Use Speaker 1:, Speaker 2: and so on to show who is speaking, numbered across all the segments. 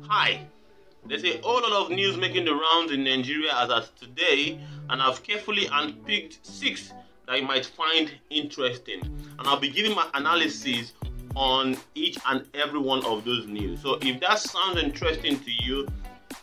Speaker 1: Hi, there's a whole lot of news making the rounds in Nigeria as of today, and I've carefully handpicked 6 that you might find interesting. And I'll be giving my analysis on each and every one of those news. So if that sounds interesting to you,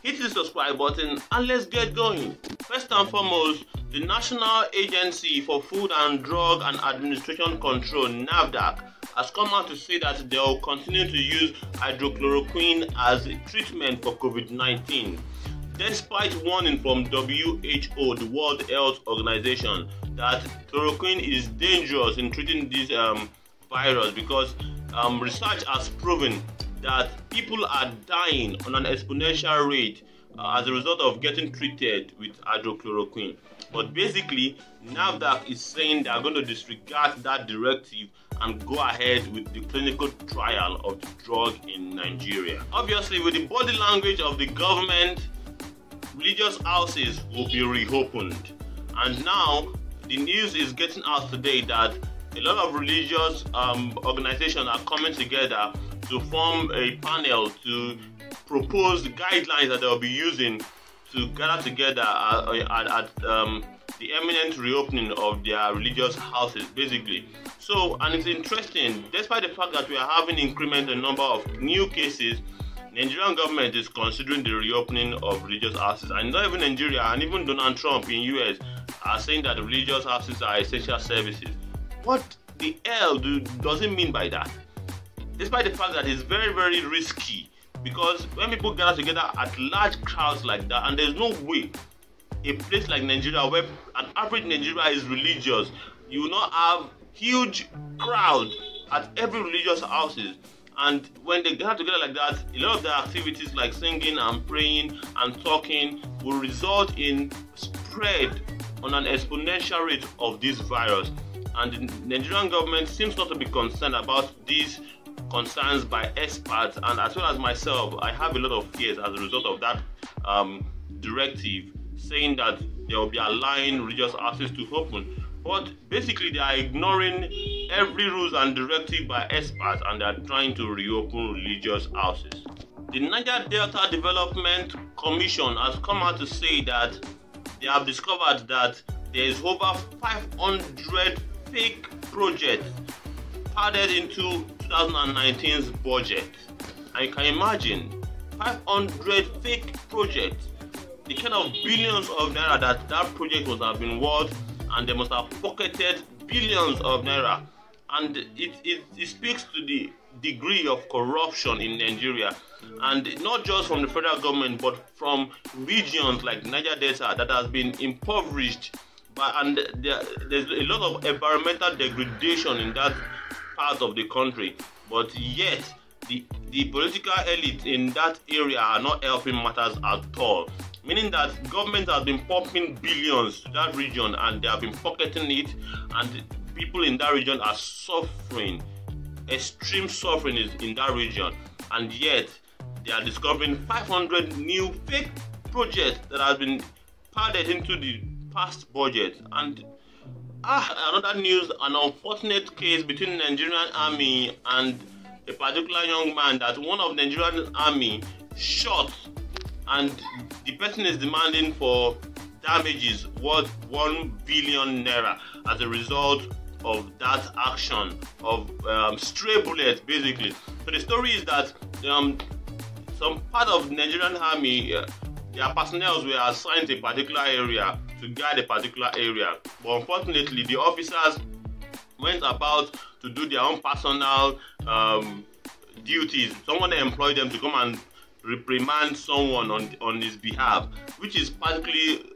Speaker 1: hit the subscribe button and let's get going. First and foremost, the National Agency for Food and Drug and Administration Control, NAFDAC, has come out to say that they will continue to use hydrochloroquine as a treatment for COVID-19, despite warning from WHO, the World Health Organization, that chloroquine is dangerous in treating this virus because research has proven that people are dying on an exponential rate as a result of getting treated with hydrochloroquine. But basically, NAFDAC is saying they are going to disregard that directive and go ahead with the clinical trial of the drug in Nigeria. Obviously, with the body language of the government, religious houses will be reopened. And now, the news is getting out today that a lot of religious organizations are coming together to form a panel to propose the guidelines that they'll be using to gather together at the imminent reopening of their religious houses, basically. So, and it's interesting, despite the fact that we are having incremental number of new cases, Nigerian government is considering the reopening of religious houses. And not even Nigeria, and even Donald Trump in US are saying that the religious houses are essential services. What the hell does it mean by that? Despite the fact that it's very, very risky, because when people gather together at large crowds like that, and there's no way a place like Nigeria, where an average Nigeria is religious, you will not have huge crowd at every religious houses. And when they gather together like that, a lot of their activities like singing and praying and talking will result in spread on an exponential rate of this virus. And the Nigerian government seems not to be concerned about these concerns by experts, and as well as myself, I have a lot of fears as a result of that directive saying that they will be allowing religious houses to open. But basically, they are ignoring every rules and directive by experts, and they are trying to reopen religious houses. The Niger Delta Development Commission has come out to say that they have discovered that there is over 500 fake projects added into 2019's budget. And you can imagine 500 fake projects, the kind of billions of naira that project must have been worth, and they must have pocketed billions of naira. And it speaks to the degree of corruption in Nigeria, and not just from the federal government but from regions like Niger Delta that has been impoverished and there's a lot of environmental degradation in that part of the country, but yet the political elite in that area are not helping matters at all, meaning that government has been pumping billions to that region and they have been pocketing it, and people in that region are suffering. Extreme suffering is in that region, and yet they are discovering 500 new fake projects that have been padded into the past budget. And another news, an unfortunate case between the Nigerian army and a particular young man that one of the Nigerian army shot, and the person is demanding for damages worth 1 billion naira as a result of that action of stray bullets, basically. So the story is that some part of the Nigerian army, their personnel were assigned to a particular area to guide a particular area, but unfortunately the officers went about to do their own personal duties. Someone employed them to come and reprimand someone on his behalf, which is particularly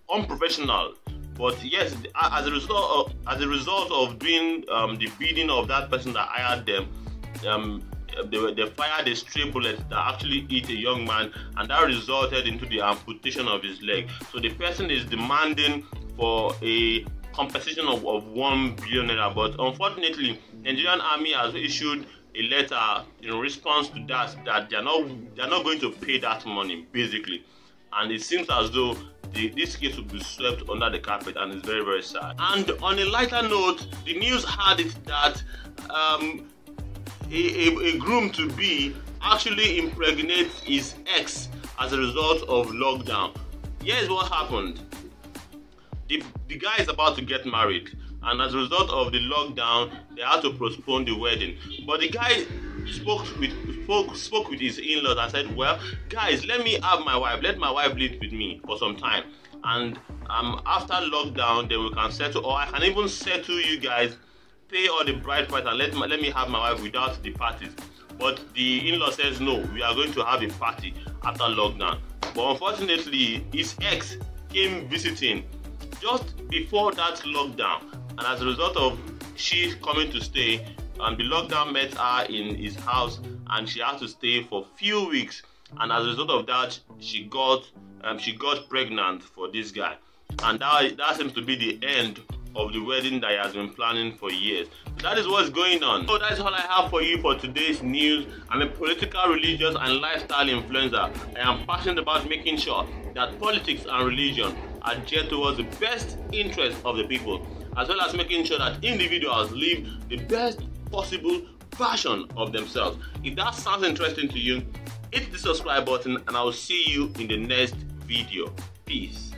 Speaker 1: unprofessional. But yes, as a result of doing the bidding of that person that hired them, they fired a stray bullet that actually hit a young man, and that resulted into the amputation of his leg. So the person is demanding for a compensation of 1 billion naira. But unfortunately, Nigerian army has issued a letter in response to that they are not going to pay that money, basically. And it seems as though this case will be swept under the carpet, and it's very, very sad. And on a lighter note, the news had it that a groom-to-be actually impregnates his ex as a result of lockdown. Here's what happened. The guy is about to get married, and as a result of the lockdown, they had to postpone the wedding. But the guy spoke with his in-laws and said, well, guys, let me have my wife. Let my wife live with me for some time. And after lockdown, then we can settle, or I can even settle you guys, pay all the bride price, and let me have my wife without the parties. But the in-law says, no, we are going to have a party after lockdown. But unfortunately, his ex came visiting just before that lockdown, and as a result of she coming to stay, the lockdown met her in his house, and she had to stay for a few weeks, and as a result of that, she got pregnant for this guy, and that seems to be the end of the wedding that he has been planning for years. So that is what's going on. So that's all I have for you for today's news. I'm a political, religious, and lifestyle influencer. I am passionate about making sure that politics and religion are geared towards the best interest of the people, as well as making sure that individuals live the best possible version of themselves. If that sounds interesting to you, hit the subscribe button, and I will see you in the next video. Peace.